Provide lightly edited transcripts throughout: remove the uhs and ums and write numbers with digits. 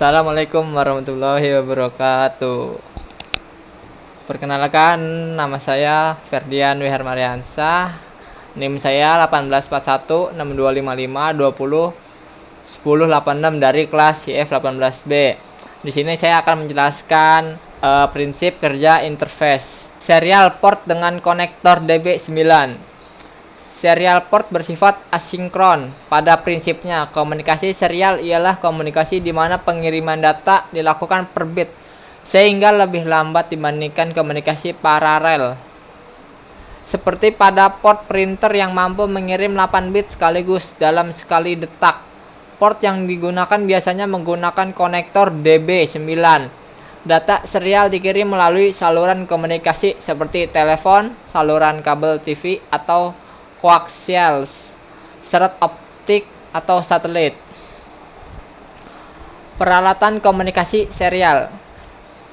Assalamualaikum warahmatullahi wabarakatuh. Perkenalkan, nama saya Ferdian Wiharmariansah. NIM saya 18416255201086 dari kelas IF18B. Di sini saya akan menjelaskan prinsip kerja interface. Serial port dengan konektor DB9. Serial port bersifat asinkron. Pada prinsipnya, komunikasi serial ialah komunikasi di mana pengiriman data dilakukan per bit, sehingga lebih lambat dibandingkan komunikasi paralel. Seperti pada port printer yang mampu mengirim 8 bit sekaligus dalam sekali detak. Port yang digunakan biasanya menggunakan konektor DB9. Data serial dikirim melalui saluran komunikasi seperti telepon, saluran kabel TV, atau koaksial, seret optik, atau satelit. Peralatan komunikasi serial.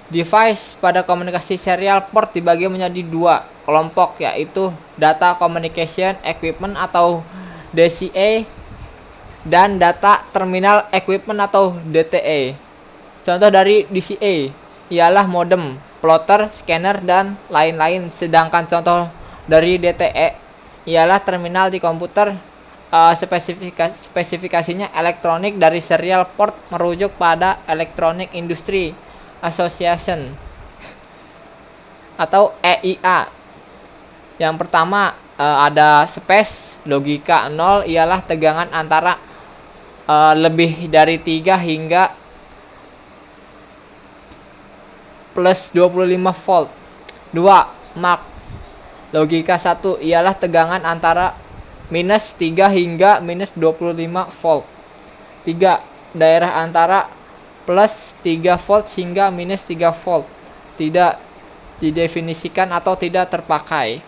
Device pada komunikasi serial port dibagi menjadi dua kelompok, yaitu Data Communication Equipment atau DCE dan Data Terminal Equipment atau DTE. Contoh dari DCE ialah modem, plotter, scanner, dan lain-lain, sedangkan contoh dari DTE ialah terminal di komputer. Spesifikasinya elektronik dari serial port merujuk pada Electronic Industry Association atau EIA. Yang pertama ada space. Logika 0 ialah tegangan antara lebih dari 3 hingga plus 25 volt. 2. Mark. Logika 1 ialah tegangan antara minus 3 hingga minus 25 volt. 3. Daerah antara plus 3 volt hingga minus 3 volt. Tidak didefinisikan atau tidak terpakai.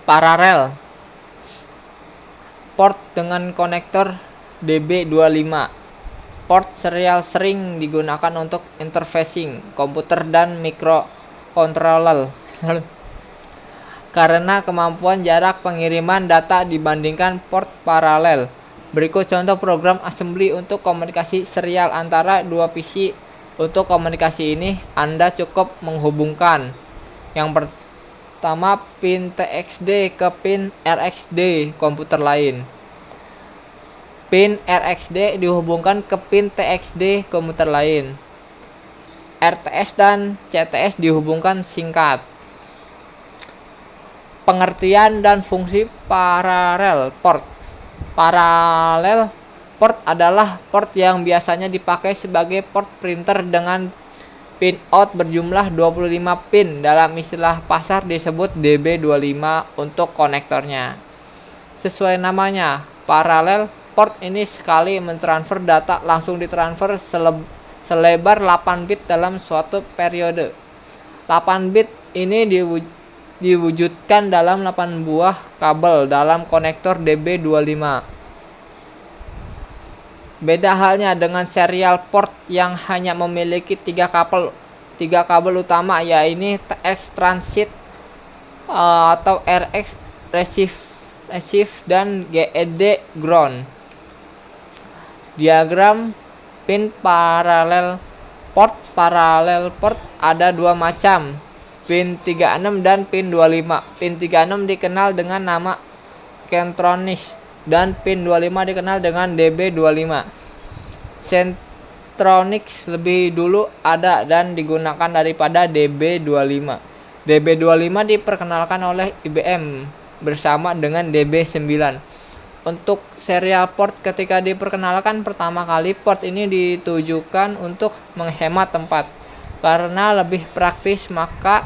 Paralel. Port dengan konektor DB25. Port serial sering digunakan untuk interfacing komputer dan microcontroller karena kemampuan jarak pengiriman data dibandingkan port paralel. Berikut contoh program assembly untuk komunikasi serial antara dua PC. Untuk komunikasi ini, Anda cukup menghubungkan yang pertama pin TXD ke pin RXD komputer lain. Pin RXD dihubungkan ke pin TXD komputer lain. RTS dan CTS dihubungkan singkat. Pengertian dan fungsi paralel port. Paralel port adalah port yang biasanya dipakai sebagai port printer dengan pin out berjumlah 25 pin. Dalam istilah pasar disebut DB25 untuk konektornya. Sesuai namanya, paralel port ini sekali mentransfer data langsung ditransfer selebar 8 bit dalam suatu periode. 8 bit ini diwujudkan dalam 8 buah kabel dalam konektor DB25. Beda halnya dengan serial port yang hanya memiliki 3 kabel utama, yaitu TX transit atau RX receive dan GED ground. Diagram pin paralel port. Paralel port ada dua macam, pin 36 dan pin 25. Pin 36 dikenal dengan nama Centronics dan pin 25 dikenal dengan DB25. Centronics lebih dulu ada dan digunakan daripada DB25. DB25 diperkenalkan oleh IBM bersama dengan DB9. Untuk serial port ketika diperkenalkan pertama kali, port ini ditujukan untuk menghemat tempat karena lebih praktis, maka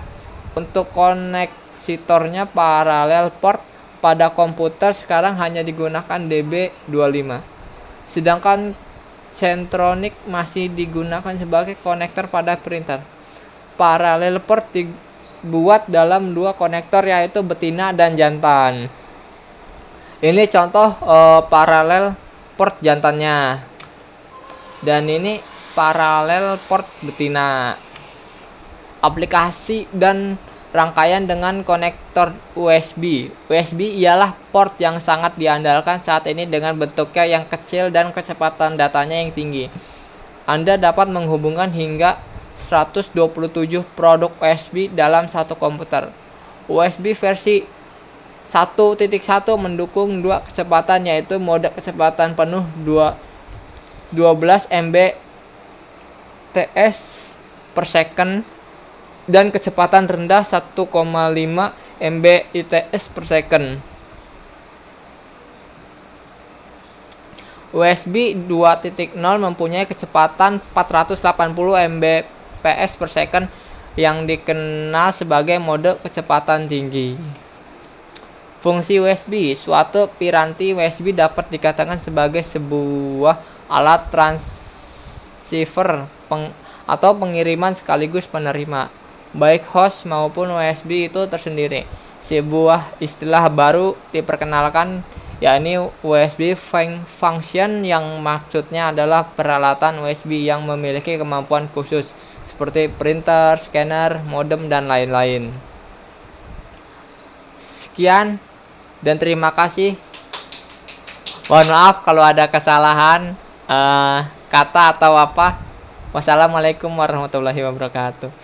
untuk koneksitornya paralel port pada komputer sekarang hanya digunakan DB25. Sedangkan Centronics masih digunakan sebagai konektor pada printer. Paralel port dibuat dalam dua konektor, yaitu betina dan jantan. Ini contoh paralel port jantannya. Dan ini paralel port betina. Aplikasi dan rangkaian dengan konektor USB. USB ialah port yang sangat diandalkan saat ini dengan bentuknya yang kecil dan kecepatan datanya yang tinggi. Anda dapat menghubungkan hingga 127 produk USB dalam satu komputer. USB versi 1.1 mendukung dua kecepatan, yaitu mode kecepatan penuh 12 Mbps per second dan kecepatan rendah 1,5 Mbps per second. USB 2.0 mempunyai kecepatan 480 Mbps per second yang dikenal sebagai mode kecepatan tinggi. Fungsi USB. Suatu piranti USB dapat dikatakan sebagai sebuah alat transceiver atau pengiriman sekaligus penerima, baik host maupun USB itu tersendiri. Sebuah istilah baru diperkenalkan, yakni USB function, yang maksudnya adalah peralatan USB yang memiliki kemampuan khusus seperti printer, scanner, modem, dan lain-lain. Sekian dan terima kasih. Mohon maaf kalau ada kesalahan kata atau apa. Wassalamualaikum warahmatullahi wabarakatuh.